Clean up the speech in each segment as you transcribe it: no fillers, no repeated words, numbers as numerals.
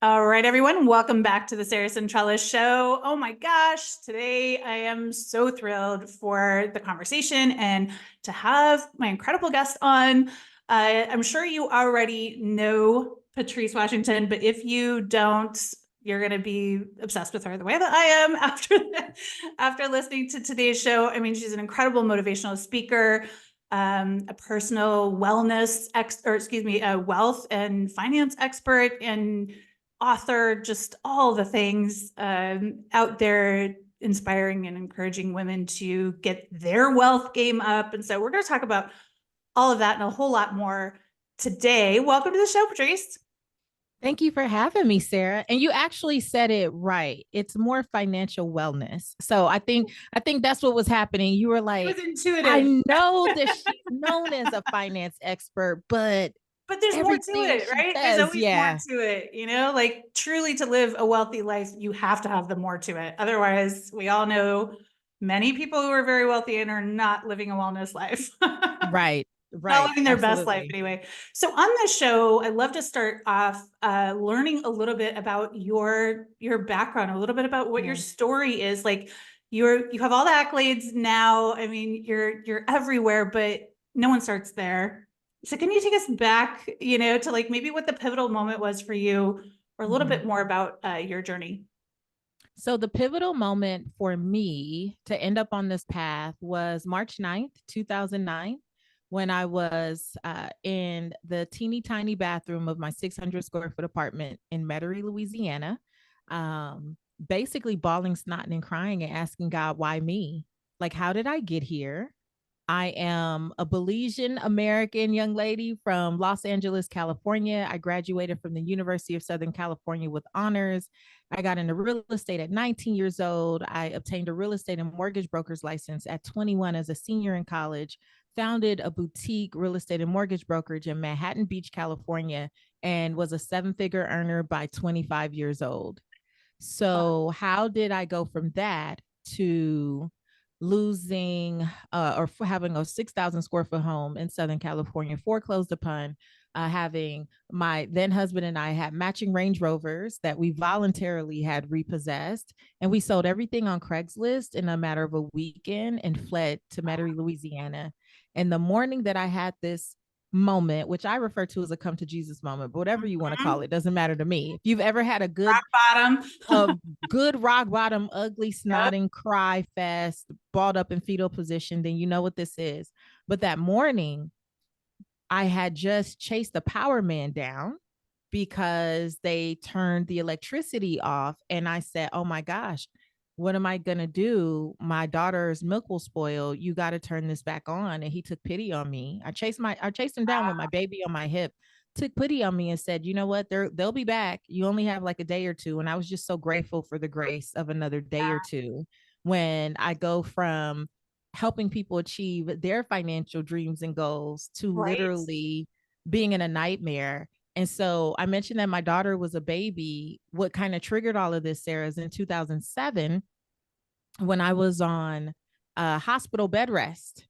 All right, everyone, welcome back to the Sarah Centrella Show. Oh my gosh, today I am so thrilled for the conversation and to have my incredible guest on. I'm sure you already know Patrice Washington, but if you don't, you're going to be obsessed with her the way that I am after listening to today's show. I mean, she's an incredible motivational speaker, a personal wellness a wealth and finance expert, and author, just all the things out there inspiring and encouraging women to get their wealth game up. And so we're going to talk about all of that and a whole lot more today. Welcome to the show, Patrice. Thank you for having me, Sarah. And you actually said it right. It's more financial wellness. So I think that's what was happening. You were It like, was intuitive. I know that she's known as a finance expert, but But there's more to everything it, she right? There's says, always more yeah, to it, like truly to live a wealthy life, you have to have the more to it. Otherwise, we all know many people who are very wealthy and are not living a wellness life. right, Not right, living their best life absolutely. anyway. So on this show, I love to start off learning a little bit about your background, a little bit about what your Mm. story is. Like you have all the accolades now. I mean, you're everywhere, but no one starts there. So can you take us back, to like maybe what the pivotal moment was for you, or a little Mhm. bit more about your journey? So the pivotal moment for me to end up on this path was March 9th, 2009, when I was in the teeny tiny bathroom of my 600 square foot apartment in Metairie, Louisiana, basically bawling, snotting, and crying and asking God, why me? Like, how did I get here? I am a Belizean American young lady from Los Angeles, California. I graduated from the University of Southern California with honors. I got into real estate at 19 years old. I obtained a real estate and mortgage broker's license at 21 as a senior in college, founded a boutique real estate and mortgage brokerage in Manhattan Beach, California, and was a seven-figure earner by 25 years old. So, how did I go from that to losing or having a 6,000 square foot home in Southern California foreclosed upon? Having my then husband and I had matching Range Rovers that we voluntarily had repossessed, and we sold everything on Craigslist in a matter of a weekend and fled to Metairie, Louisiana. And the morning that I had this moment, which I refer to as a come to Jesus moment, but whatever you want to call Mhm. it, doesn't matter to me. If you've ever had Rock bottom. a good rock bottom, ugly, Yep. snotting, cry fest, balled up in fetal position, then you know what this is. But that morning, I had just chased the power man down because they turned the electricity off. And I said, oh my gosh, what am I going to do? My daughter's milk will spoil. You got to turn this back on. And he took pity on me. I chased him down with my baby on my hip, took pity on me and said, you know what? They'll be back. You only have like a day or two. And I was just so grateful for the grace of another day or two when I go from helping people achieve their financial dreams and goals to Right. literally being in a nightmare. And so I mentioned that my daughter was a baby. What kind of triggered all of this, Sarah, is in 2007 when I was on hospital bed rest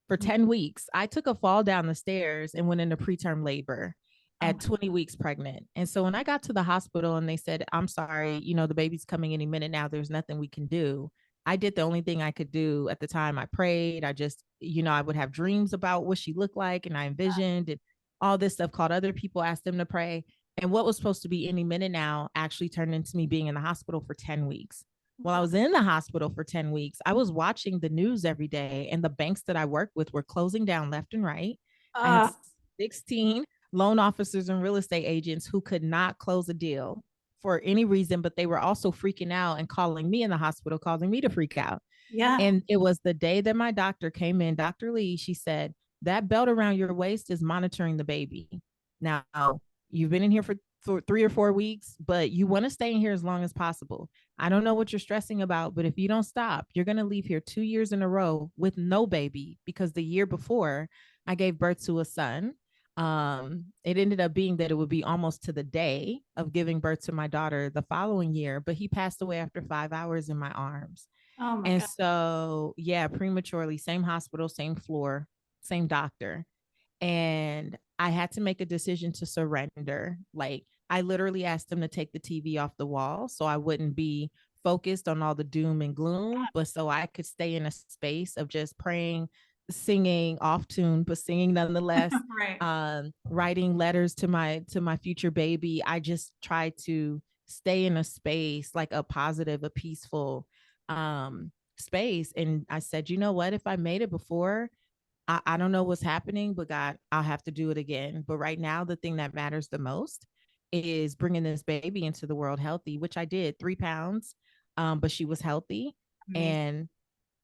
for 10 weeks. I took a fall down the stairs and went into preterm labor Oh at my 20 weeks pregnant. And so when I got to the hospital and they said, I'm sorry, the baby's coming any minute now, there's nothing we can do. I did the only thing I could do at the time. I prayed. I just, I would have dreams about what she looked like and I envisioned and all this stuff, called other people, asked them to pray. And what was supposed to be any minute now actually turned into me being in the hospital for 10 weeks. While I God. was in the hospital for 10 weeks, I was watching the news every day, and the banks that I worked with were closing down left and right. I had Uh, 16 loan officers and real estate agents who could not close a deal for any reason, but they were also freaking out and calling me in the hospital, causing me to freak out. yeah. And it was the day that my doctor came in, Dr. Lee, she said, that belt around your waist is monitoring the baby. Now, you've been in here for 3 or 4 weeks, but you want to stay in here as long as possible. I don't know what you're stressing about, but if you don't stop, you're going to leave here 2 years in a row with no baby because the year before I gave birth to a son. It ended up being that it would be almost to the day of giving birth to my daughter the following year, but he passed away after 5 hours in my arms. Oh my And God. so, yeah, prematurely, same hospital, same floor, same doctor. And I had to make a decision to surrender. Like, I literally asked them to take the TV off the wall so I wouldn't be focused on all the doom and gloom, but so I could stay in a space of just praying, singing off tune, but singing nonetheless, Right. writing letters to my future baby. I just tried to stay in a space, like a positive, a peaceful space. And I said, you know what, if I made it before, I don't know what's happening, but God, I'll have to do it again. But right now, the thing that matters the most is bringing this baby into the world healthy, which I did, 3 pounds, but she was healthy. Amazing. And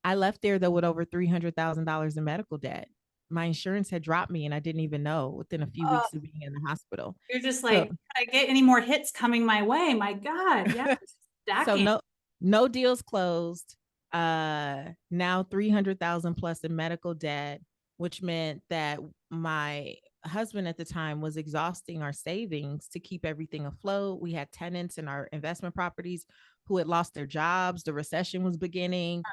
I left there though with over $300,000 in medical debt. My insurance had dropped me and I didn't even know within a few Oh, weeks of being in the hospital. you're just So like, can I get any more hits coming my way? My God. Yeah. so Stacking. no deals closed. Now 300,000 plus in medical debt, which meant that my husband at the time was exhausting our savings to keep everything afloat. We had tenants in our investment properties who had lost their jobs. The recession was beginning.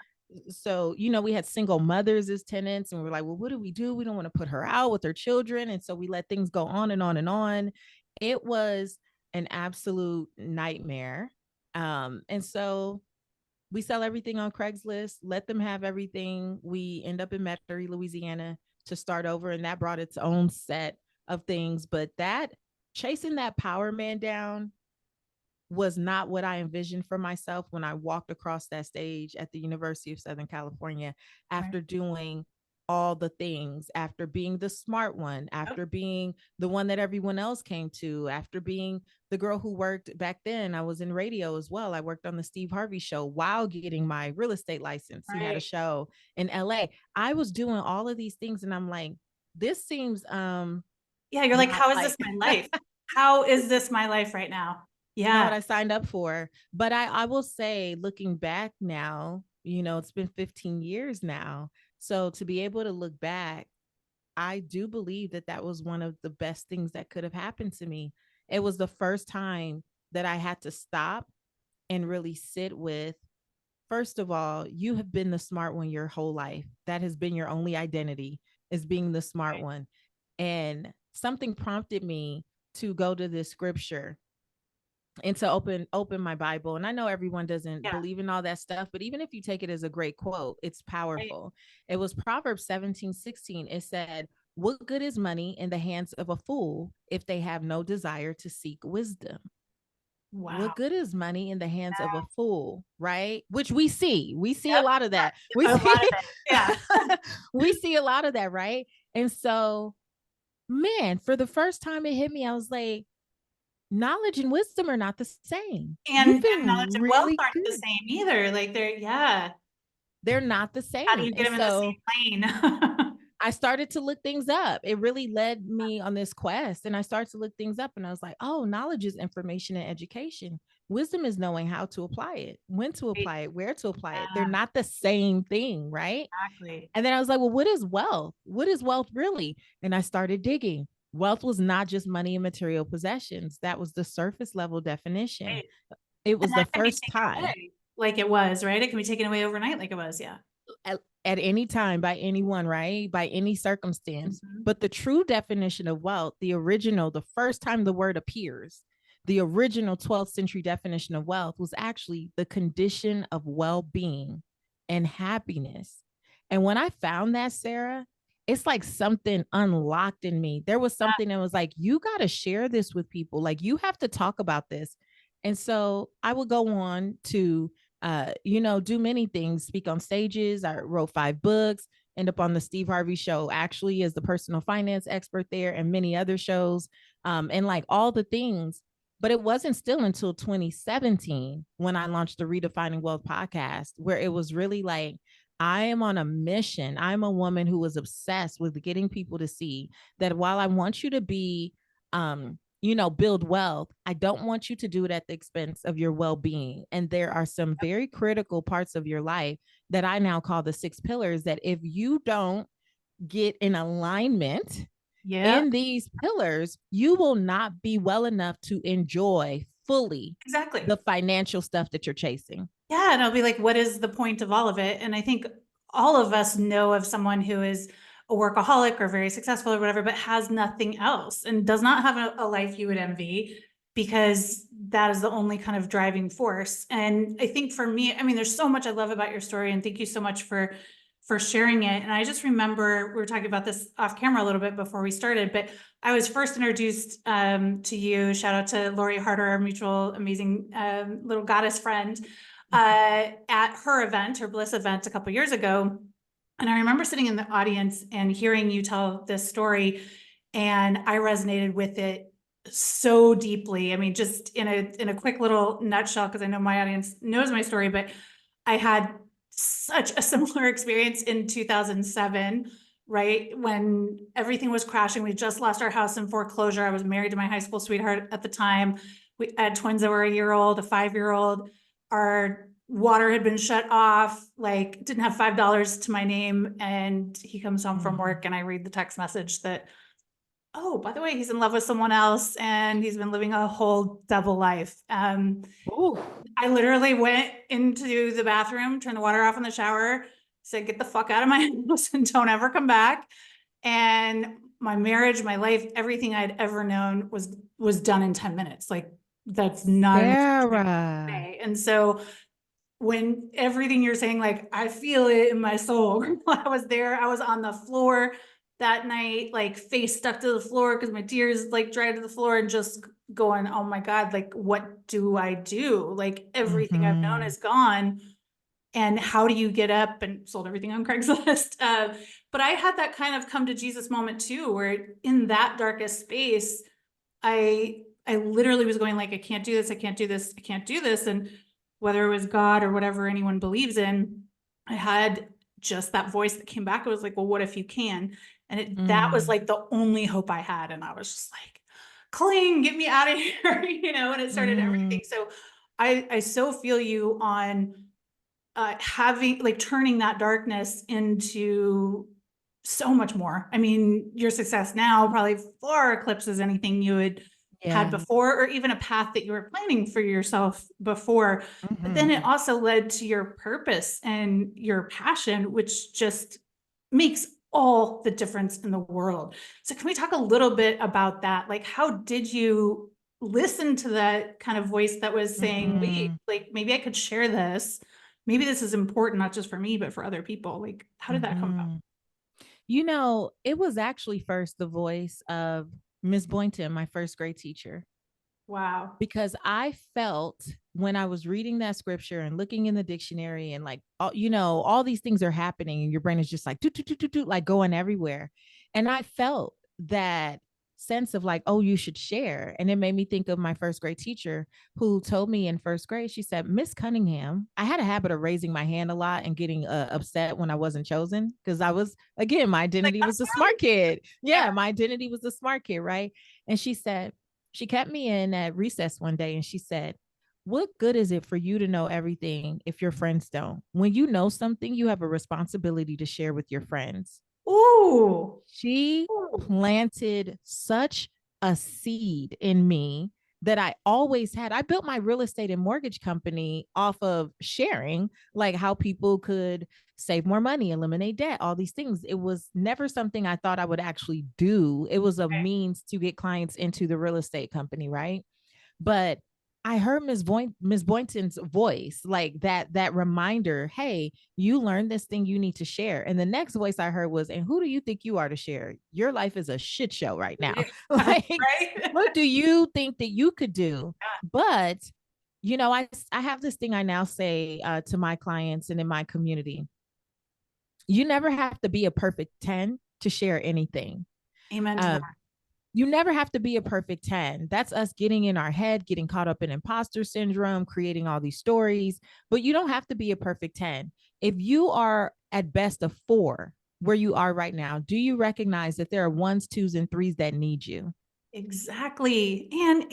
So, we had single mothers as tenants, and we're like, well, what do? We don't want to put her out with her children. And so we let things go on and on and on. It was an absolute nightmare. And so we sell everything on Craigslist, let them have everything. We end up in Metairie, Louisiana to start over. And that brought its own set of things. But that chasing that power man down was not what I envisioned for myself when I walked across that stage at the University of Southern California Right. after doing all the things, after being the smart one, after being the one that everyone else came to, after being the girl who worked back then. I was in radio as well. I worked on the Steve Harvey Show while getting my real estate license. He had a Right. show in LA. I was doing all of these things and I'm like, this seems Yeah. You're like, not how is like this my life? How is this my life right now? not Yeah. what I signed up for. But I will say, looking back now, it's been 15 years now. So to be able to look back, I do believe that that was one of the best things that could have happened to me. It was the first time that I had to stop and really sit with, first of all, you have been the smart one your whole life. That has been your only identity, is being the smart Right. one. And something prompted me to go to this scripture and to open my Bible. And I know everyone doesn't Yeah. believe in all that stuff, but even if you take it as a great quote, it's Right. powerful. It was Proverbs 17:16. It said, what good is money in the hands of a fool if they have no desire to seek wisdom? What Wow. good is money in the hands of a fool, right? Which we see a Yep. lot of that. We A lot see of it. Yeah. we see a lot of that, right? And so, man, for the first time it hit me, I was like, knowledge and wisdom are not the same. You've And knowledge been and wealth really aren't the good. same either. Like yeah. They're not the How do same. you get And them in the so same lane? I started to look things up. It really led me on this quest. And I started to look things up and I was like, oh, knowledge is information and education. Wisdom is knowing how to apply it, when to Right. apply it, where to apply it. They're Yeah, not the same thing, right? exactly. And then I was like, well, what is wealth? What is wealth really? And I started digging. Wealth was not just money and material possessions. That was the surface level definition. Right. It And was the that can be first taken time away like it was, right? It can be taken away overnight like it was. Yeah. at any time by anyone, right? By any circumstance. Mhm. But the true definition of wealth, the original, the first time the word appears, the original 12th century definition of wealth was actually the condition of well being and happiness. And when I found that, Sarah, it's like something unlocked in me. There was something that was like, you got to share this with people. Like, you have to talk about this. And so I would go on to do many things, speak on stages. I wrote 5 books, end up on the Steve Harvey Show, actually, as the personal finance expert there, and many other shows, and like all the things. But it wasn't still until 2017 when I launched the Redefining Wealth podcast, where it was really like, I am on a mission. I'm a woman who was obsessed with getting people to see that while I want you to be, build wealth, I don't want you to do it at the expense of your well-being. And there are some very critical parts of your life that I now call the 6 pillars, that if you don't get in alignment Yeah, in these pillars, you will not be well enough to enjoy fully exactly. the financial stuff that you're chasing. Yeah. And I'll be like, what is the point of all of it? And I think all of us know of someone who is a workaholic or very successful or whatever, but has nothing else and does not have a life you would envy, because that is the only kind of driving force. And I think for me, I mean, there's so much I love about your story, and thank you so much for sharing it. And I just remember we were talking about this off camera a little bit before we started, but I was first introduced to you. Shout out to Lori Harder, our mutual amazing little goddess friend, at her event, her Bliss event a couple years ago. And I remember sitting in the audience and hearing you tell this story, and I resonated with it so deeply. I mean, just in a quick little nutshell, because I know my audience knows my story, but I had such a similar experience in 2007, right? When everything was crashing. We just lost our house in foreclosure. I was married to my high school sweetheart at the time. We had twins that were a year old, a 5-year-old. Our water had been shut off, like didn't have $5 to my name. And he comes home from work and I read the text message that, oh, by the way, he's in love with someone else and he's been living a whole double life. I literally went into the bathroom, turned the water off in the shower, said, get the fuck out of my house and don't ever come back. And my marriage, my life, everything I'd ever known was done in 10 minutes. Like, that's not Sarah. and so when everything you're saying, like, I feel it in my soul. I was there, I was on the floor that night, like face stuck to the floor because my tears like dried to the floor, and just going, oh my God, like, what do I do? Like, everything I've known is gone. And how do you get up? And sold everything on Craigslist. But I had that kind of come to Jesus moment too, where in that darkest space, I literally was going like, I can't do this. I can't do this. I can't do this. And whether it was God or whatever anyone believes in, I had just that voice that came back. It was like, well, what if you can? And that was like the only hope I had. And I was just like, cling, get me out of here, and it started everything. So I so feel you on having, like, turning that darkness into so much more. I mean, your success now probably far eclipses anything you had before, or even a path that you were planning for yourself before. But then it also led to your purpose and your passion, which just makes all the difference in the world. So can we talk a little bit about that? Like, how did you listen to that kind of voice that was saying, wait, like, maybe I could share this. Maybe this is important, not just for me, but for other people. Like, how did that come about? It was actually first the voice of Miss Boynton, my first grade teacher. Wow. Because I felt when I was reading that scripture and looking in the dictionary and like, all these things are happening and your brain is just like, like going everywhere. And I felt that sense of like, oh, you should share. And it made me think of my first grade teacher who told me in first grade, she said, Miss Cunningham, I had a habit of raising my hand a lot and getting upset when I wasn't chosen. Because I was, again, my identity was the smart kid. Yeah, my identity was the smart kid, right? And she said, she kept me in at recess one day and she said, what good is it for you to know everything if your friends don't? When you know something, you have a responsibility to share with your friends. Ooh. She planted such a seed in me that I always had. I built my real estate and mortgage company off of sharing, like how people could save more money, eliminate debt, all these things. It was never something I thought I would actually do. It was a means to get clients into the real estate company, right? But I heard Miss Boynton's voice, like that reminder, hey, you learned this thing you need to share. And the next voice I heard was, and who do you think you are to share? Your life is a shit show right now. Like, right? What do you think that you could do? But, I have this thing I now say to my clients and in my community. You never have to be a perfect 10 to share anything. Amen to that. You never have to be a perfect 10. That's us getting in our head, getting caught up in imposter syndrome, creating all these stories, but you don't have to be a perfect 10. If you are at best a 4 where you are right now, do you recognize that there are 1s, 2s, and 3s that need you? Exactly. And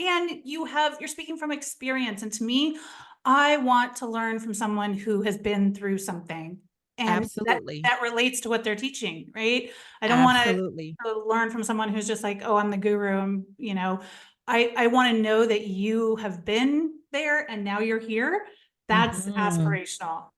you're speaking from experience. And to me, I want to learn from someone who has been through something. And absolutely that relates to what they're teaching, right? I don't want to learn from someone who's just like, oh, I'm the guru. I want to know that you have been there and now you're here. That's aspirational.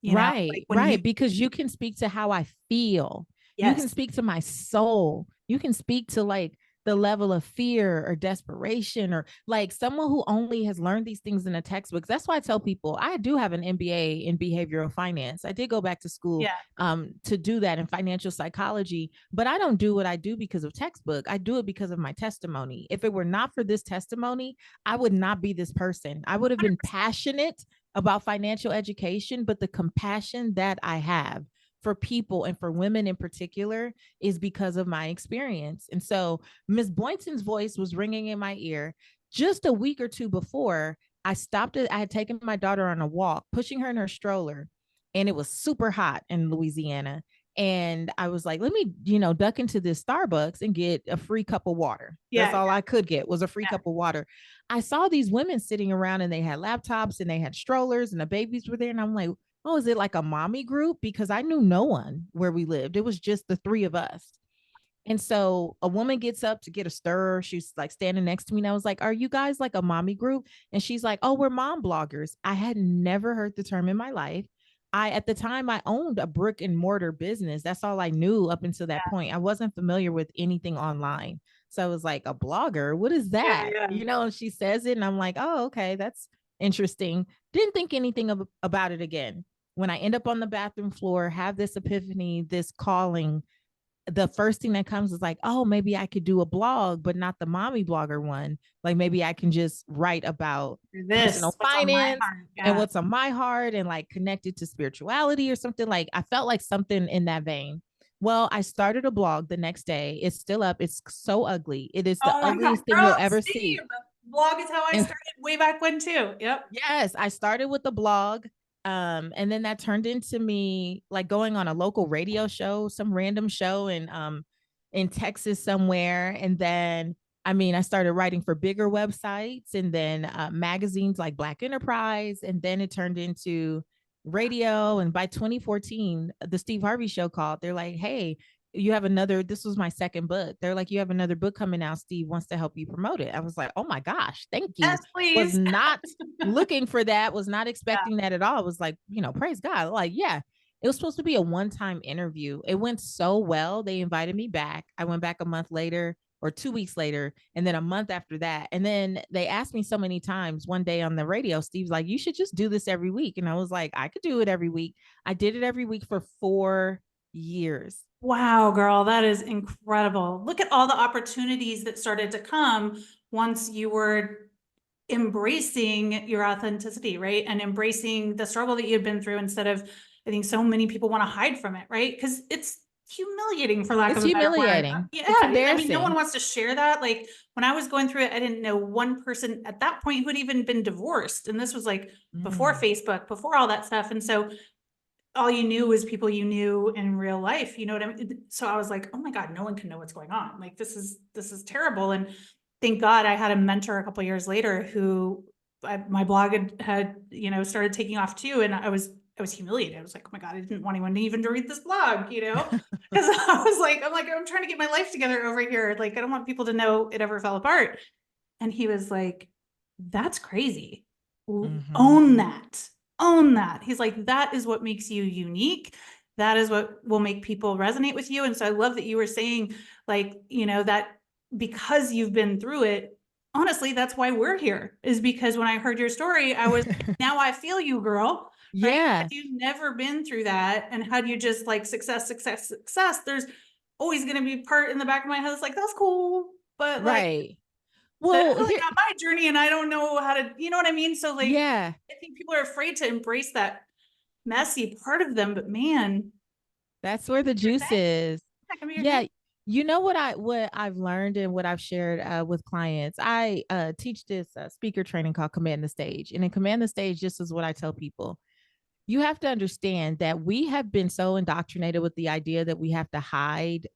Right, right. Because you can speak to how I feel. You can Yes. speak to my soul. You can speak to like the level of fear or desperation, or like someone who only has learned these things in a textbook. That's why I tell people I do have an MBA in behavioral finance. I did go back to school Yeah. to do that in financial psychology, but I don't do what I do because of textbook. I do it because of my testimony. If it were not for this testimony, I would not be this person. I would have been 100%. passionate about financial education, but the compassion that I have for people and for women in particular is because of my experience. And so Miss Boynton's voice was ringing in my ear just a week or two before. I stopped it. I had taken my daughter on a walk, pushing her in her stroller, and it was super hot in Louisiana. And I was like, let me, duck into this Starbucks and get a free cup of water. That's Yeah. all I could get was a free Yeah. cup of water. I saw these women sitting around and they had laptops and they had strollers and the babies were there. And I'm like, oh, is it like a mommy group? Because I knew no one where we lived. It was just the three of us. And so a woman gets up to get a stir. She's like standing next to me. And I was like, are you guys like a mommy group? And she's like, oh, we're mom bloggers. I had never heard the term in my life. At the time, I owned a brick and mortar business. That's all I knew up until that point. I wasn't familiar with anything online. So I was like, a blogger, what is Yeah. that? Yeah. And she says it. And I'm like, oh, okay, that's interesting. Didn't think anything about it again. When I end up on the bathroom floor, have this epiphany, this calling, the first thing that comes is like, oh, maybe I could do a blog, but not the mommy blogger one. Like maybe I can just write about This, personal what's on my finance heart. and Yeah. what's on my heart and like connected to spirituality or something. Like I felt like something in that vein. Well, I started a blog the next day. It's still up. It's so ugly. It is the Oh my God, ugliest thing you'll girl, ever Steve. see. Blog is how I And started way back when too. Yep. yes, I started with the blog. And then that turned into me like going on a local radio show, some random show in Texas somewhere. And then I started writing for bigger websites and then magazines like Black Enterprise. And then it turned into radio. And by 2014, the Steve Harvey Show called. They're like, hey, this was my second book. They're like, you have another book coming out. Steve wants to help you promote it. I was like, oh my gosh, thank you. Yes, Was please. not looking for that, was not Yeah. expecting that at all. It was like, praise God. Like, yeah, it was supposed to be a one-time interview. It went so well. They invited me back. I went back a month later or 2 weeks later, and then a month after that. And then they asked me so many times one day on the radio, Steve's like, you should just do this every week. And I was like, I could do it every week. I did it every week for 4 years. Wow, girl, that is incredible. Look at all the opportunities that started to come once you were embracing your authenticity, right? And embracing the struggle that you had been through instead of, I think so many people want to hide from it, right? Because it's humiliating for lack It's of a better word. humiliating. Yeah, It's I mean, no one embarrassing. wants to share that. Like when I was going through it, I didn't know one person at that point who had even been divorced. And this was like before Mm. Facebook, before all that stuff. And so all you knew was people you knew in real life. You know what I mean? So I was like, oh my God, no one can know what's going on. Like this is terrible. And thank God I had a mentor a couple of years later who my blog had started taking off too. And I was humiliated. I was like, oh my God, I didn't want anyone to even to read this blog, because I'm trying to get my life together over here. Like, I don't want people to know it ever fell apart. And he was like, that's crazy. Mhm. Own that. Own that. He's like, that is what makes you unique. That is what will make people resonate with you. And so I love that you were saying, like, that because you've been through it, honestly, that's why we're here, is because when I heard your story, I was like, now I feel you, girl. Right? Yeah, Had you never been through that, and had you just like success, success, success, there's always going to be part in the back of my head that's like, that's cool. But like, right. that's Well, really here, not my journey, and I don't know how to, you know what I mean? So like, yeah, I think people are afraid to embrace that messy part of them, but man, that's where the your juice thing. is. That can be your Yeah, thing. what I've learned and what I've shared with clients. I teach this speaker training called Command the Stage, and in Command the Stage, this is what I tell people. You have to understand that we have been so indoctrinated with the idea that we have to hide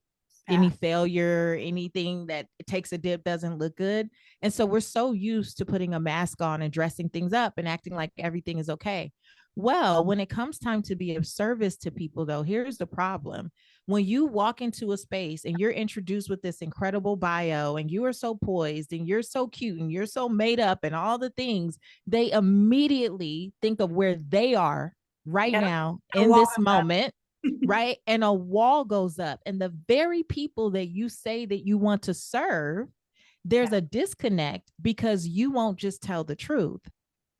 Yeah. any failure, anything that takes a dip doesn't look good. And so we're so used to putting a mask on and dressing things up and acting like everything is okay. Well, when it comes time to be of service to people, though, here's the problem. When you walk into a space and you're introduced with this incredible bio and you are so poised and you're so cute and you're so made up and all the things, they immediately think of where they are right Yeah. now Gotta in walk this on that. moment right? And a wall goes up, and the very people that you say that you want to serve, there's a disconnect because you won't just tell the truth.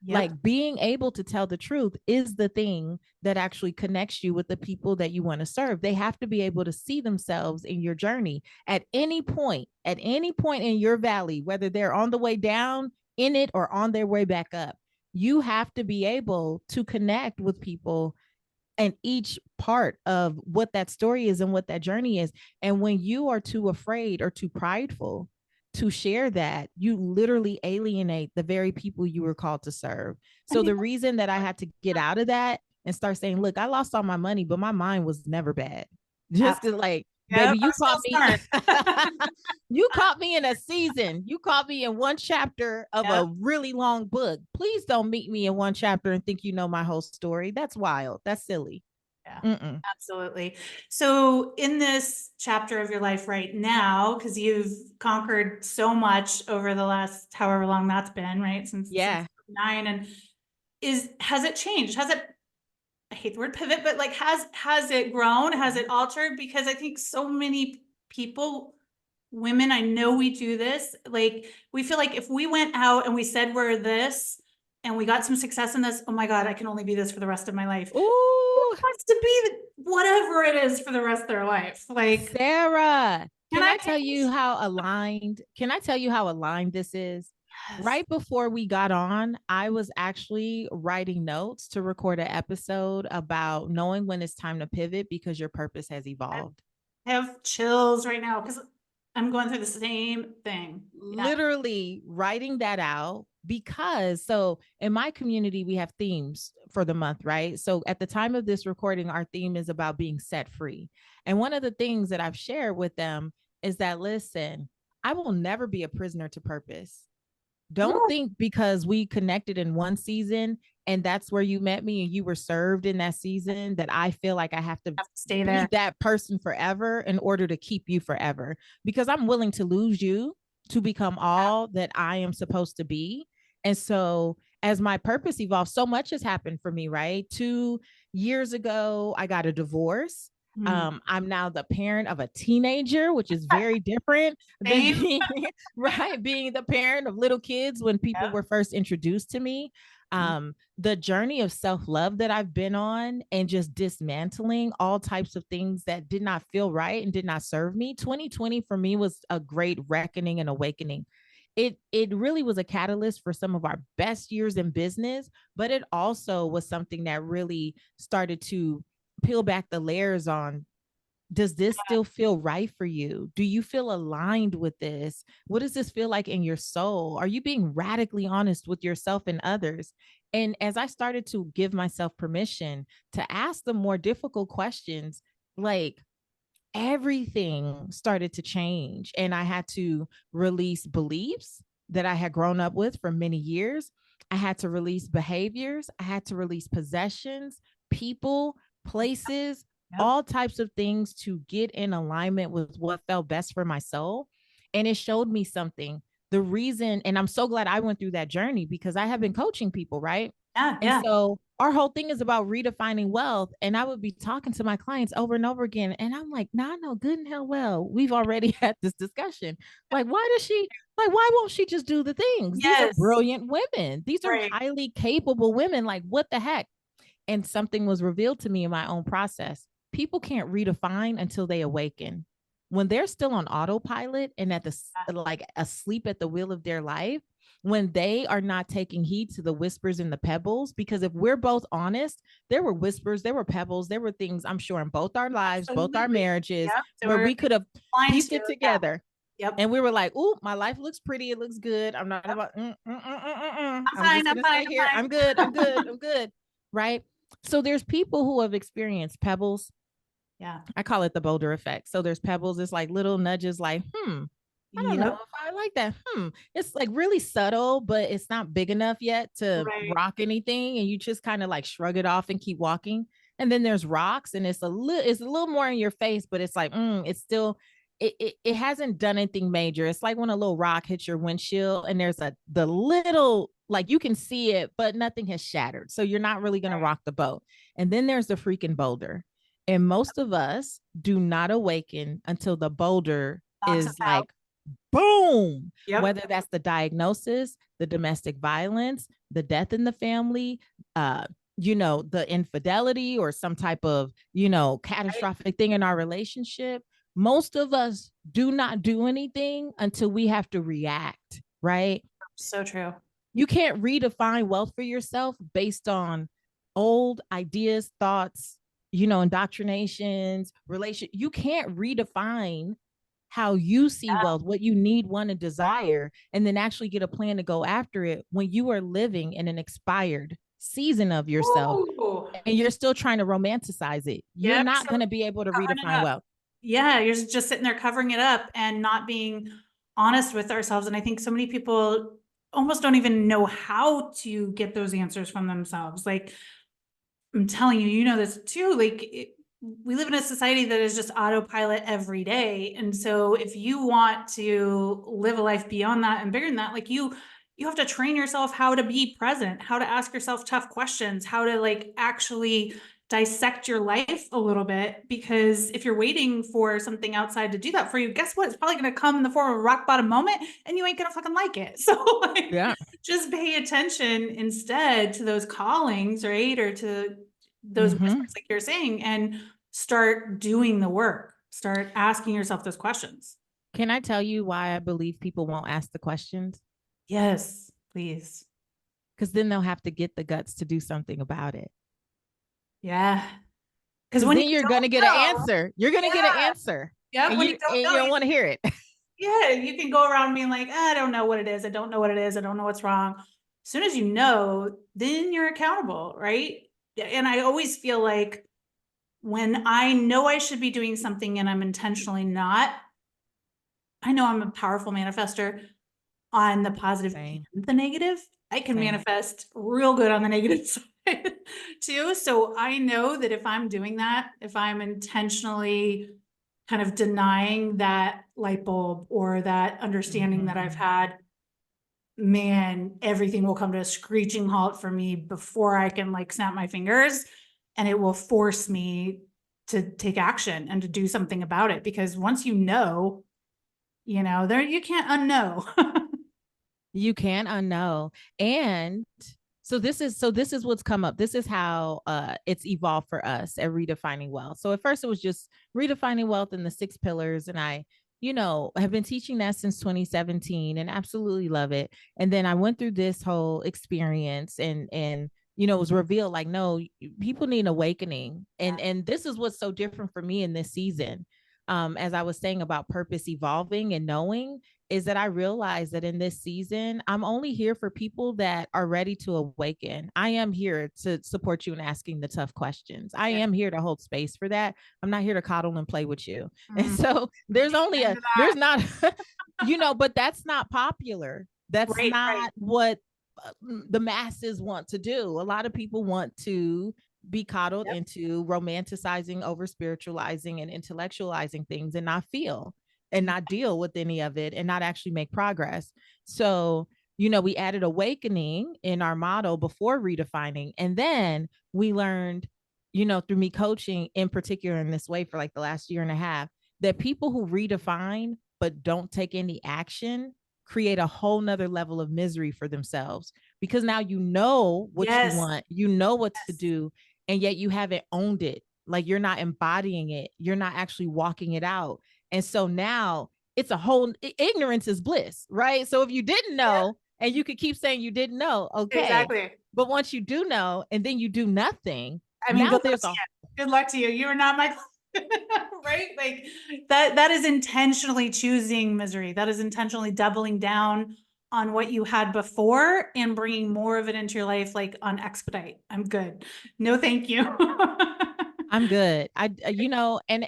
Like being able to tell the truth is the thing that actually connects you with the people that you want to serve. They have to be able to see themselves in your journey at any point in your valley, whether they're on the way down in it or on their way back up. You have to be able to connect with people and each part of what that story is and what that journey is. And when you are too afraid or too prideful to share that, you literally alienate the very people you were called to serve. So the reason that I had to get out of that and start saying, look, I lost all my money, but my mind was never bad. Just to like, baby, you caught me. You caught me in a season. You caught me in one chapter of a really long book. Please don't meet me in one chapter and think you know my whole story. That's wild. That's silly. Yeah, absolutely. So in this chapter of your life right now, because you've conquered so much over the last however long that's been, right? Since 9, and has it changed? Has it, I hate the word pivot, but like has it grown? Has it altered? Because I think so many people, women, I know we do this, like we feel like if we went out and we said we're this and we got some success in this, oh my God, I can only be this for the rest of my life. Ooh, wants to be whatever it is for the rest of their life. Like, Sarah, can I tell you how aligned? Can I tell you how aligned this is? Yes. Right before we got on, I was actually writing notes to record an episode about knowing when it's time to pivot because your purpose has evolved. I have chills right now because I'm going through the same thing. Literally writing that out because so in my community, we have themes for the month, right? So at the time of this recording, our theme is about being set free. And one of the things that I've shared with them is that, listen, I will never be a prisoner to purpose. Don't think because we connected in one season and that's where you met me and you were served in that season that I feel like I have to stay there, be that person forever in order to keep you forever, because I'm willing to lose you to become all that I am supposed to be. And so as my purpose evolves, so much has happened for me, right? 2 years ago, I got a divorce. I'm now the parent of a teenager, which is very different than being, right, being the parent of little kids when people were first introduced to me. The journey of self-love that I've been on and just dismantling all types of things that did not feel right and did not serve me. 2020 for me was a great reckoning and awakening. It really was a catalyst for some of our best years in business, but it also was something that really started to peel back the layers on, does this still feel right for you? Do you feel aligned with this? What does this feel like in your soul? Are you being radically honest with yourself and others? And as I started to give myself permission to ask the more difficult questions, like everything started to change. And I had to release beliefs that I had grown up with for many years. I had to release behaviors. I had to release possessions, people, places, all types of things to get in alignment with what felt best for my soul. And it showed me something. The reason, and I'm so glad I went through that journey because I have been coaching people, right? And so our whole thing is about redefining wealth. And I would be talking to my clients over and over again. And I'm like, nah, no, good and hell well, we've already had this discussion. Like, why won't she just do the things? These are brilliant women. These are highly capable women. Like, what the heck? And something was revealed to me in my own process. People can't redefine until they awaken. When they're still on autopilot and at the like asleep at the wheel of their life, when they are not taking heed to the whispers and the pebbles, because if we're both honest, there were whispers, there were pebbles, there were things I'm sure in both our lives, both our marriages, where we could have pieced it together. And we were like, "Ooh, my life looks pretty. It looks good. I'm not about. I'm just gonna stay here. I'm good. I'm good. I'm good." Right. So there's people who have experienced pebbles. Yeah. I call it the boulder effect. So there's pebbles. It's like little nudges like, I don't know if I like that. It's like really subtle, but it's not big enough yet to rock anything. And you just kind of like shrug it off and keep walking. And then there's rocks and it's a little more in your face, but it's like, it's still, it hasn't done anything major. It's like when a little rock hits your windshield and there's the little, like you can see it, but nothing has shattered. So you're not really going to rock the boat. And then there's the freaking boulder. And most of us do not awaken until the boulder Knocks us is out. like, boom, Yep. whether that's the diagnosis, the domestic violence, the death in the family, uh, the infidelity or some type of, Right. catastrophic thing in our relationship. Most of us do not do anything until we have to react, right? So true. You can't redefine wealth for yourself based on old ideas, thoughts, indoctrinations, relation. You can't redefine how you see wealth, what you need, want, and desire, and then actually get a plan to go after it when you are living in an expired season of yourself Ooh. and you're still trying to romanticize it. You're Yep. not So going to be able to covering it redefine up. wealth. Yeah, you're just sitting there covering it up and not being honest with ourselves. And I think so many people almost don't even know how to get those answers from themselves. Like, I'm telling you, you know this too. Like, we live in a society that is just autopilot every day. And so if you want to live a life beyond that and bigger than that, like you have to train yourself how to be present, how to ask yourself tough questions, how to like actually dissect your life a little bit. Because if you're waiting for something outside to do that for you, guess what? It's probably going to come in the form of a rock bottom moment and you ain't going to fucking like it. So like, Yeah. just pay attention instead to those callings, right? Or to those Mm-hmm. whispers, like you're saying, and start doing the work. Start asking yourself those questions. Can I tell you why I believe people won't ask the questions? Yes, please. Because then they'll have to get the guts to do something about it. Yeah. Because Because when you then you're gonna don't get an know, answer. You're gonna get an yeah, answer, yeah, and when you you don't and know, you don't want to hear it. yeah, you can go around being like, I don't know what it is. I don't know what it is. I don't know what's wrong. As soon as you know, then you're accountable, right? Yeah, and I always feel like when I know I should be doing something and I'm intentionally not, I know I'm a powerful manifester on the positive Same, and the negative. I can same. manifest real good on the negative side too. So I know that if I'm doing that, if I'm intentionally kind of denying that light bulb or that understanding that I've Mm-hmm. had, man, everything will come to a screeching halt for me before I can like snap my fingers. And it will force me to take action and to do something about it. Because once there you can't unknow. You can unknow. And so this is what's come up. This is how it's evolved for us at redefining wealth. So at first it was just redefining wealth in the 6 pillars. And I, have been teaching that since 2017 and absolutely love it. And then I went through this whole experience and it was revealed like, no, people need an awakening. And this is what's so different for me in this season. As I was saying about purpose evolving and knowing, is that I realize that in this season, I'm only here for people that are ready to awaken. I am here to support you in asking the tough questions. I Yeah. am here to hold space for that. I'm not here to coddle and play with you. And Mm. so Amen to that. there's not, but that's not popular. That's Right, right. not what the masses want to do. A lot of people want to be coddled Yep. into romanticizing, over spiritualizing, and intellectualizing things and not feel and not deal with any of it and not actually make progress. So, we added awakening in our model before redefining. And then we learned, through me coaching in particular in this way for like the last year and a half, that people who redefine but don't take any action create a whole nother level of misery for themselves because now you know what you Yes. want, you know what to Yes. do, and yet you haven't owned it. Like you're not embodying it, you're not actually walking it out. And so now it's a whole ignorance is bliss, right? So if you didn't Yeah, know and you could keep saying you didn't know, okay. exactly. But once you do know and then you do nothing, I mean, now good luck there's to a you. Good luck to you. You are not my right? Like that is intentionally choosing misery. That is intentionally doubling down on what you had before and bringing more of it into your life like on expedite. I'm good. No, thank you. I'm good. And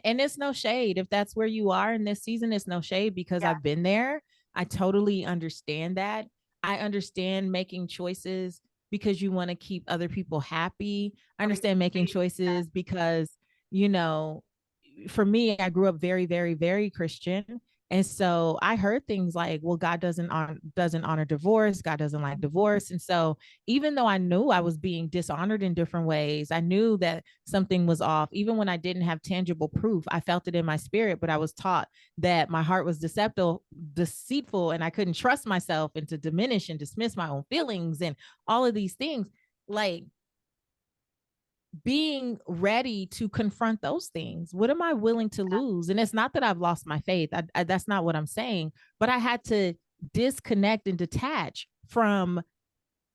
it's no shade. If that's where you are in this season, it's no shade because Yeah. I've been there. I totally understand that. I understand making choices because you want to keep other people happy. I Right. understand making Yeah. choices because, you know, for me, I grew up very, very, very Christian. And so I heard things like, well, God doesn't honor divorce. God doesn't like divorce. And so even though I knew I was being dishonored in different ways, I knew that something was off. Even when I didn't have tangible proof, I felt it in my spirit, but I was taught that my heart was deceitful, and I couldn't trust myself, and to diminish and dismiss my own feelings and all of these things. Like, being ready to confront those things. What am I willing to lose? And it's not that I've lost my faith. That's not what I'm saying. But I had to disconnect and detach from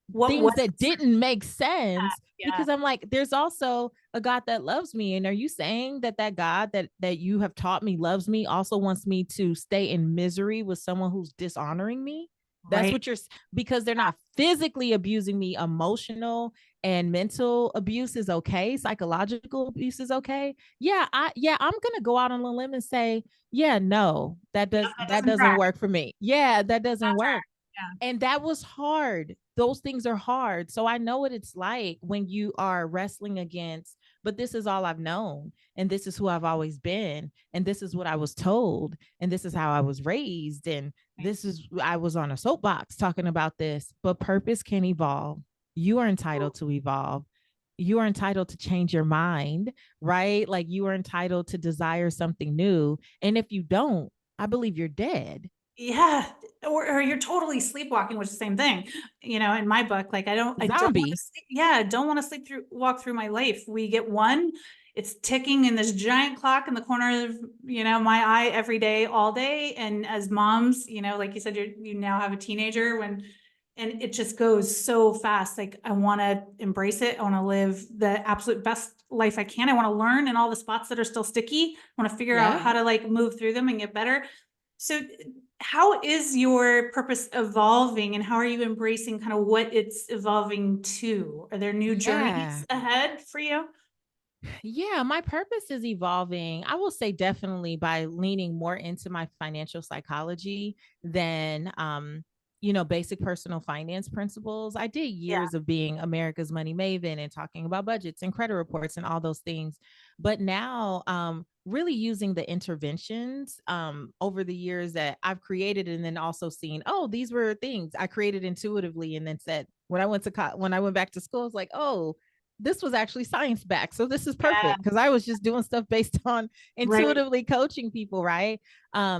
What things was that didn't make sense, yeah, because I'm like, there's also a God that loves me. And are you saying that God that you have taught me loves me also wants me to stay in misery with someone who's dishonoring me? That's right? what you're, because they're not physically abusing me. Emotional and mental abuse is okay. Psychological abuse is okay. I'm gonna go out on a limb and say, yeah, no, Yep, that that doesn't doesn't track. work for me. Yeah, that doesn't Not work. track. Yeah. And that was hard. Those things are hard. So I know what it's like when you are wrestling against, but this is all I've known. And this is who I've always been. And this is what I was told. And this is how I was raised. And I was on a soapbox talking about this, but purpose can evolve. You are entitled to evolve. You are entitled to change your mind, right? Like, you are entitled to desire something new. And if you don't, I believe you're dead. Yeah, or you're totally sleepwalking, which is the same thing. In my book, like I don't want to Zombie. sleep. Yeah, I don't want to walk through my life. We get one, it's ticking in this giant clock in the corner of, my eye every day, all day. And as moms, like you said, you now have a teenager and it just goes so fast. Like, I want to embrace it. I want to live the absolute best life I can. I want to learn in all the spots that are still sticky. I want to figure out Yeah. how to like move through them and get better. So how is your purpose evolving, and how are you embracing kind of what it's evolving to? Are there new Yeah. journeys ahead for you? Yeah, my purpose is evolving. I will say definitely by leaning more into my financial psychology than basic personal finance principles. I did Yeah. years of being America's money maven and talking about budgets and credit reports and all those things. But now really using the interventions over the years that I've created, and then also seen, oh, these were things I created intuitively, and then said when when I went back to school, I was like, oh, this was actually science backed. So this is Yeah. perfect, because I was just doing stuff based on Right. intuitively coaching people, right?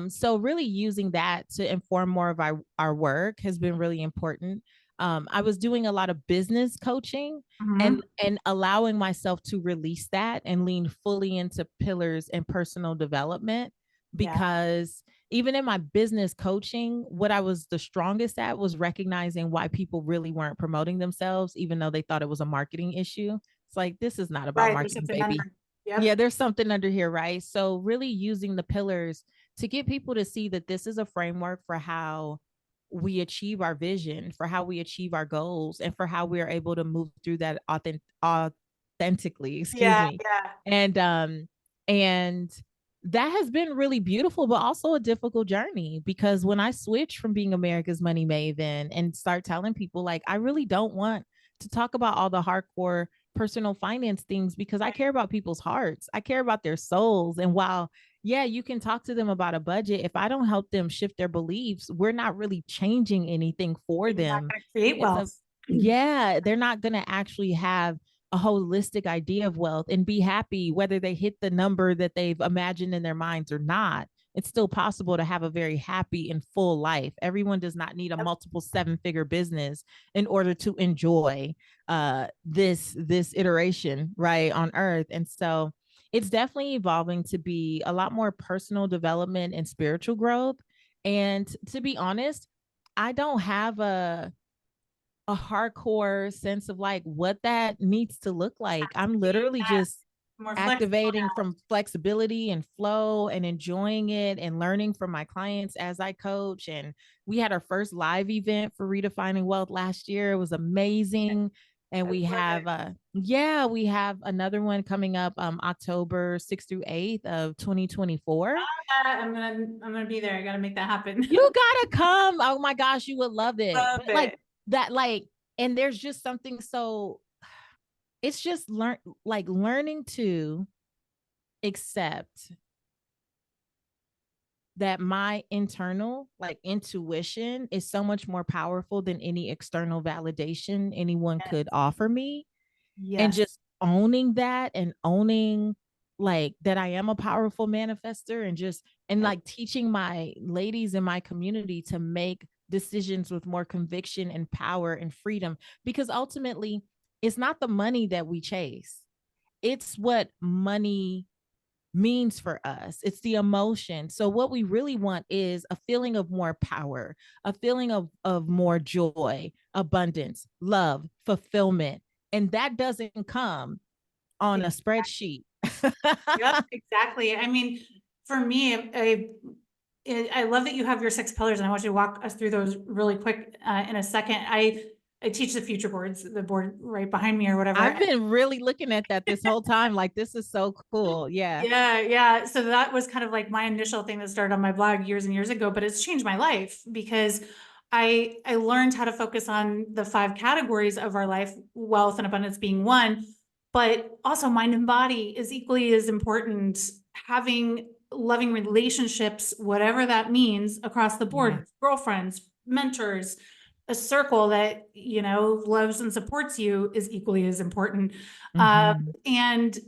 So really using that to inform more of our work has been really important. I was doing a lot of business coaching, Mhm. and allowing myself to release that and lean fully into pillars and personal development, Yeah. because even in my business coaching, what I was the strongest at was recognizing why people really weren't promoting themselves, even though they thought it was a marketing issue. It's like, this is not about Right. There's marketing, something under. baby. Yeah, Yep. there's something under here, right? So, really using the pillars to get people to see that this is a framework for how we achieve our vision, for how we achieve our goals, and for how we are able to move through that authentically, excuse Yeah. me. Yeah. And that has been really beautiful, but also a difficult journey, because when I switch from being America's money maven and start telling people, like, I really don't want to talk about all the hardcore personal finance things, because I care about people's hearts. I care about their souls. And while, yeah, you can talk to them about a budget, if I don't help them shift their beliefs, we're not really changing anything for You're not them. going to create It's a, wealth. yeah, they're not going to actually have a holistic idea of wealth and be happy whether they hit the number that they've imagined in their minds or not. It's still possible to have a very happy and full life. Everyone does not need a Yep. multiple seven-figure business in order to enjoy this iteration, right, on earth. And so it's definitely evolving to be a lot more personal development and spiritual growth. And to be honest, I don't have a hardcore sense of like what that needs to look like. I'm literally just More flexible activating from flexibility and flow and enjoying it and learning from my clients as I coach. And we had our first live event for Redefining Wealth last year. It was amazing. And now. I love it. we have another one coming up October 6th through 8th of 2024. I'm gonna be there. I gotta make that happen. You gotta come. Oh my gosh, you would love it. Love But like it. that, like, and there's just something so, it's just learning to accept that my internal like intuition is so much more powerful than any external validation anyone could offer me. And Yes. just owning that and owning like that I am a powerful manifester, and just and Yep. like teaching my ladies in my community to make decisions with more conviction and power and freedom, because ultimately it's not the money that we chase, it's what money means for us. It's the emotion. So what we really want is a feeling of more power, a feeling of more joy, abundance, love, fulfillment. And that doesn't come on a spreadsheet. Yep, exactly. I mean, for me, I love that you have your 6 pillars, and I want you to walk us through those really quick in a second. I teach the future boards, the board right behind me or whatever. I've been really looking at that this whole time. Like, this is so cool. Yeah. Yeah, yeah. So that was kind of like my initial thing that started on my blog years and years ago, but it's changed my life because I learned how to focus on the 5 categories of our life, wealth and abundance being one, but also mind and body is equally as important. Having loving relationships, whatever that means, across the Yeah. board, girlfriends, mentors, a circle that, loves and supports you is equally as important. Mm-hmm. And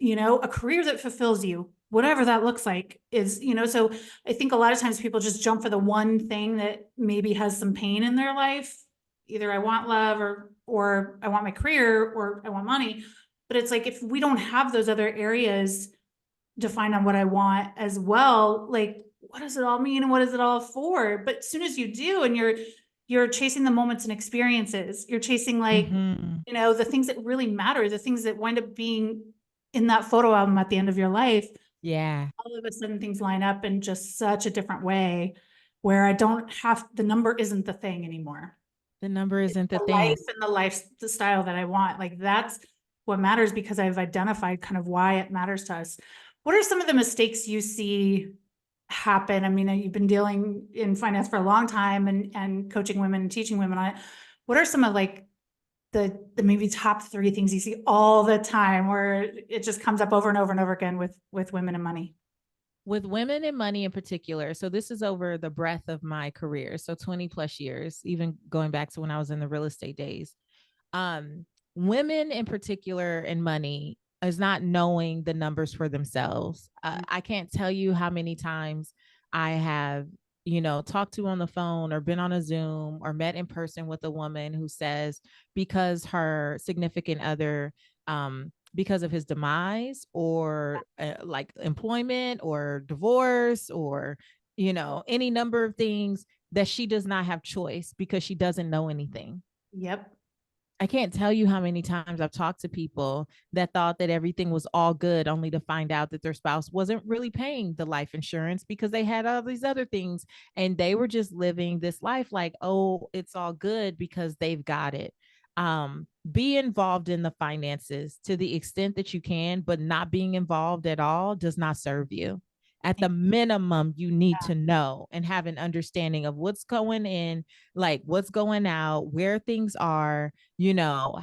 a career that fulfills you, whatever that looks like, is, so I think a lot of times people just jump for the one thing that maybe has some pain in their life. Either I want love, or I want my career, or I want money. But it's like, if we don't have those other areas defined on what I want as well, like, what does it all mean and what is it all for? But as soon as you do, and you're chasing the moments and experiences, you're chasing, like, Mm-hmm. the things that really matter, the things that wind up being in that photo album at the end of your life, Yeah. all of a sudden things line up in just such a different way, where I don't have, the number isn't the thing anymore. The number It's isn't the the life thing. and the lifestyle that I want. Like, that's what matters, because I've identified kind of why it matters to us. What are some of the mistakes you see happen? I mean, you've been dealing in finance for a long time, and coaching women and teaching women on it. What are some of, like, the maybe top 3 things you see all the time, where it just comes up over and over and over again with women and money? With women and money in particular, so this is over the breadth of my career, so 20 plus years, even going back to when I was in the real estate days. um Women in particular and money is not knowing the numbers for themselves. I can't tell you how many times I have, talked to on the phone or been on a Zoom or met in person with a woman who says, because her significant other, because of his demise, or like employment or divorce, or any number of things, that she does not have choice because she doesn't know anything. Yep. I can't tell you how many times I've talked to people that thought that everything was all good, only to find out that their spouse wasn't really paying the life insurance because they had all these other things, and they were just living this life like, oh, it's all good because they've got it. Be involved in the finances to the extent that you can, but not being involved at all does not serve you. At the minimum, you need to know and have an understanding of what's going in, like what's going out, where things are,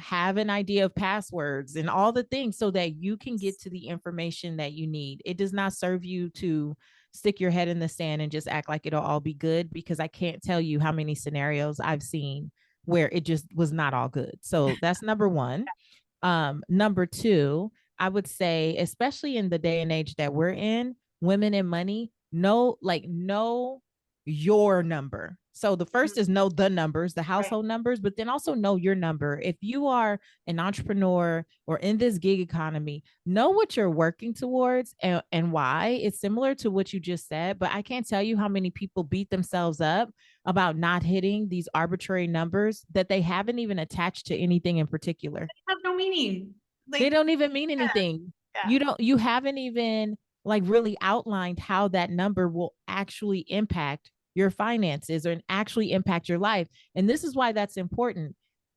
have an idea of passwords and all the things so that you can get to the information that you need. It does not serve you to stick your head in the sand and just act like it'll all be good, because I can't tell you how many scenarios I've seen where it just was not all good. So that's number one. Number two, I would say, especially in the day and age that we're in, women in money, know your number. So the first is know the numbers, the Right. household numbers, but then also know your number. If you are an entrepreneur or in this gig economy, know what you're working towards, and why. It's similar to what you just said, but I can't tell you how many people beat themselves up about not hitting these arbitrary numbers that they haven't even attached to anything in particular. Have no meaning. They Like, don't even mean anything. yeah. You haven't even like really outlined how that number will actually impact your finances or actually impact your life. And this is why that's important,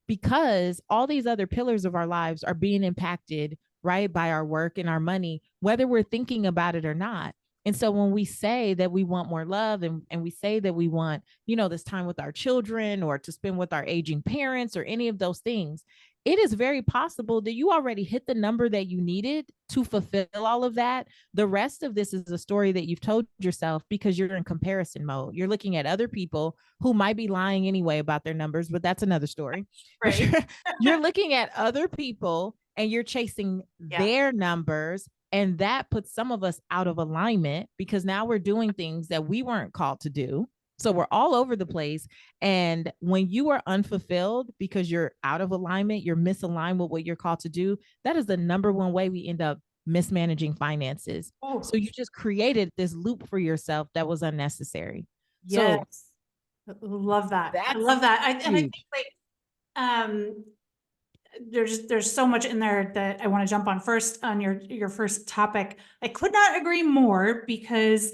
because all these other pillars of our lives are being impacted, right, by our work and our money, whether we're thinking about it or not. And so when we say that we want more love, and we say that we want, this time with our children or to spend with our aging parents or any of those things, it is very possible that you already hit the number that you needed to fulfill all of that. The rest of this is a story that you've told yourself because you're in comparison mode. You're looking at other people who might be lying anyway about their numbers, but that's another story. But Right. you're looking at other people and you're chasing Yeah. their numbers. And that puts some of us out of alignment because now we're doing things that we weren't called to do. So we're all over the place. And when you are unfulfilled because you're out of alignment, you're misaligned with what you're called to do, that is the number one way we end up mismanaging finances. Oh, So you just created this loop for yourself that was unnecessary. So yes. Love that. I that's love that. And I think huge. like, um, there's so much in there that I want to jump on. First, on your first topic, I could not agree more, because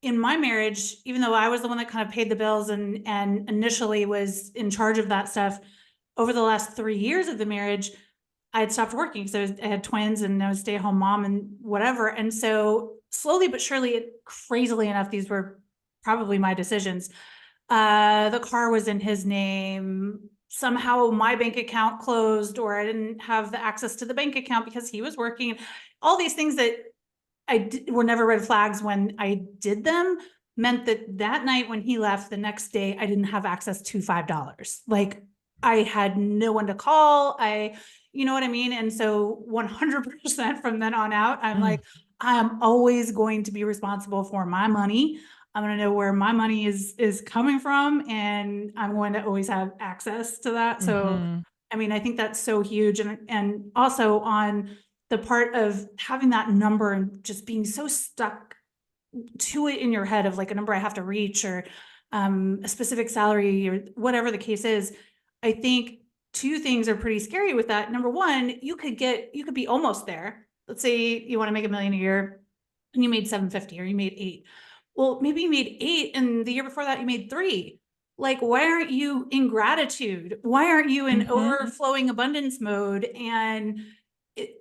in my marriage, even though I was the one that kind of paid the bills and initially was in charge of that stuff, over the last 3 years of the marriage, I had stopped working because I had twins and I was a stay-at-home mom and whatever. And so slowly but surely, crazily enough, these were probably my decisions. The car was in his name. Somehow my bank account closed, or I didn't have the access to the bank account because he was working. All these things that were never red flags when I did them meant that that night when he left, the next day I didn't have access to $5. Like, I had no one to call. You know what I mean? And so 100% from then on out, I'm like, I'm always going to be responsible for my money. I'm going to know where my money is coming from, and I'm going to always have access to that. So, I mean, I think that's so huge. And also on the part of having that number and just being so stuck to it in your head of like a number I have to reach, or a specific salary, or whatever the case is. I think two things are pretty scary with that. Number one, you could be almost there. Let's say you want to make $1 million a year and you made 750, or you made 8. Well, maybe you made 8 and the year before that you made 3. Like, why aren't you in gratitude? Why aren't you in overflowing abundance mode? And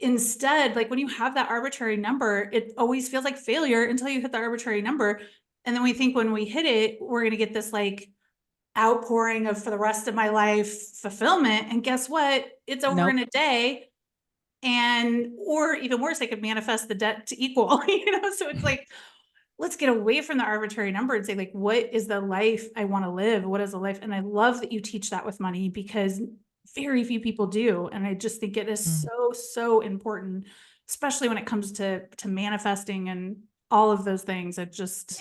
instead, like, when you have that arbitrary number, it always feels like failure until you hit the arbitrary number. And then we think when we hit it, we're going to get this like outpouring of, for the rest of my life, fulfillment. And guess what? It's over in a day. And, or even worse, they could manifest the debt to equal, so it's like, let's get away from the arbitrary number and say, like, what is the life I want to live? What is the life? And I love that you teach that with money, because very few people do. And I just think it is so important, especially when it comes to manifesting and all of those things. I just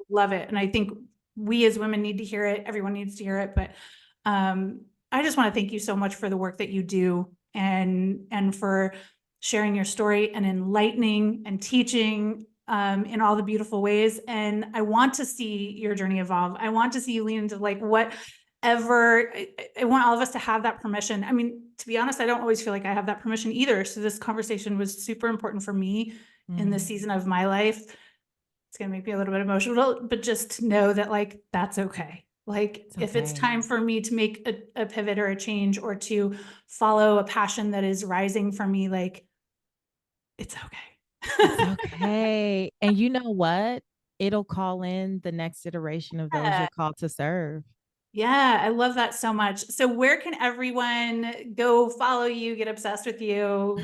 love it. And I think we as women need to hear it. Everyone needs to hear it. But I just want to thank you so much for the work that you do, and for sharing your story and enlightening and teaching in all the beautiful ways. And I want to see your journey evolve. I want to see you lean into like whatever. I want all of us to have that permission. I mean, to be honest, I don't always feel like I have that permission either. So this conversation was super important for me in this season of my life. It's going to make me a little bit emotional, but just to know that, like, that's okay. Like, if it's time for me to make a pivot or a change, or to follow a passion that is rising for me, like, it's okay. It's okay. And you know what? It'll call in the next iteration of those you're called to serve. Yeah, I love that so much. So where can everyone go follow you, get obsessed with you,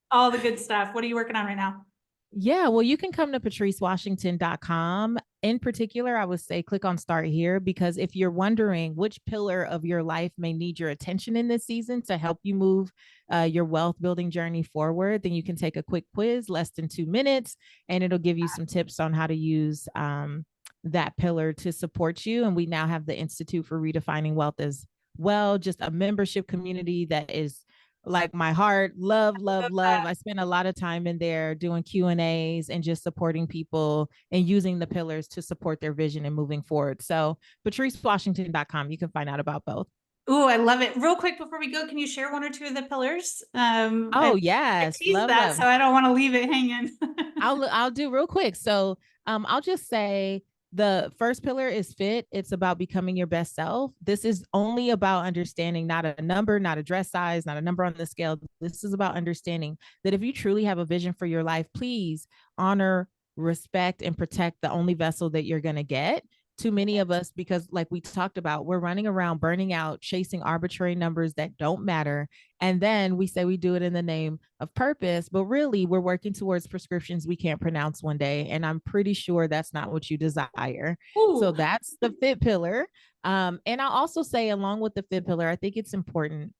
all the good stuff? What are you working on right now? Yeah, well, you can come to patricewashington.com. In particular, I would say click on start here, because if you're wondering which pillar of your life may need your attention in this season to help you move your wealth building journey forward, then you can take a quick quiz, less than 2 minutes, and it'll give you some tips on how to use that pillar to support you. And we now have the Institute for Redefining Wealth as well, just a membership community that is like my heart. Love. I spend a lot of time in there doing Q&As and just supporting people and using the pillars to support their vision and moving forward. So patricewashington.com, you can find out about both. Oh, I love it. Real quick before we go, can you share one or two of the pillars? Yes. I teased that, so I don't want to leave it hanging. I'll do real quick. So I'll just say, the first pillar is fit. It's about becoming your best self. This is only about understanding, not a number, not a dress size, not a number on the scale. This is about understanding that if you truly have a vision for your life, please honor, respect, and protect the only vessel that you're going to get Too many of us, because like we talked about, we're running around burning out, chasing arbitrary numbers that don't matter. And then we say we do it in the name of purpose, but really we're working towards prescriptions we can't pronounce one day. And I'm pretty sure that's not what you desire. So Ooh. that's the fit pillar. And I'll also say, along with the fit pillar, I think it's important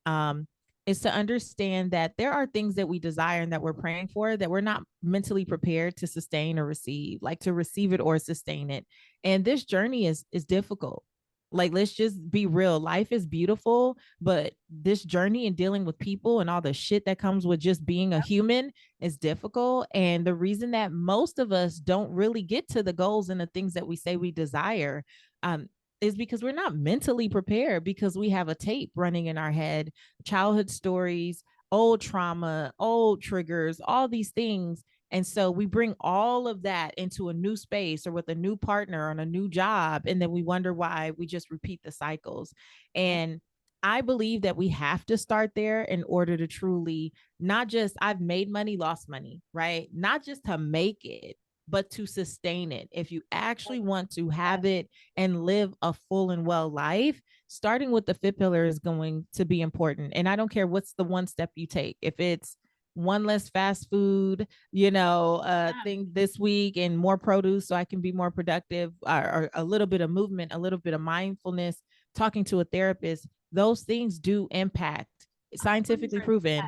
is to understand that there are things that we desire and that we're praying for that we're not mentally prepared to sustain or receive, like to receive it or sustain it. And this journey is difficult. Like, let's just be real. Life is beautiful, but this journey and dealing with people and all the shit that comes with just being a human is difficult. And the reason that most of us don't really get to the goals and the things that we say we desire, um, is because we're not mentally prepared, because we have a tape running in our head, childhood stories, old trauma, old triggers, all these things. And so we bring all of that into a new space or with a new partner on a new job. And then we wonder why we just repeat the cycles. And I believe that we have to start there in order to truly, not just I've made money, lost money, right? Not just to make it, but to sustain it. If you actually want to have it and live a full and well life, starting with the fit pillar is going to be important. And I don't care what's the one step you take. If it's one less fast food, thing this week, and more produce so I can be more productive, or a little bit of movement, a little bit of mindfulness, talking to a therapist, those things do impact, scientifically proven,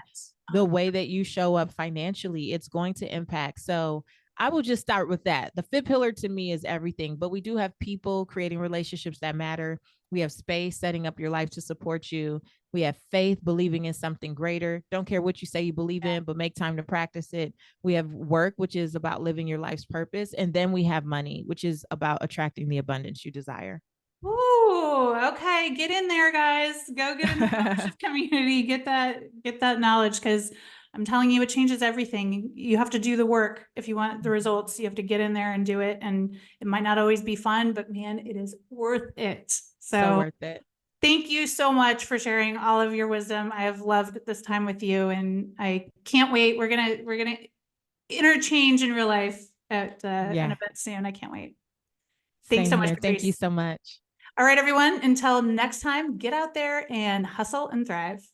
the way that you show up financially. It's going to impact. So I will just start with that. The fifth pillar to me is everything, but we do have people, creating relationships that matter. We have space, setting up your life to support you. We have faith, believing in something greater. Don't care what you say you believe in, but make time to practice it. We have work, which is about living your life's purpose. And then we have money, which is about attracting the abundance you desire. Ooh, okay. Get in there, guys. Go get in the membership community. Get that knowledge, because I'm telling you, it changes everything. You have to do the work if you want the results. You have to get in there and do it. And it might not always be fun, but man, it is worth it. So worth it. Thank you so much for sharing all of your wisdom. I have loved this time with you, and I can't wait. We're gonna interchange in real life at an event soon. I can't wait. Thanks so much, Patrice. Thank you so much. All right, everyone. Until next time, get out there and hustle and thrive.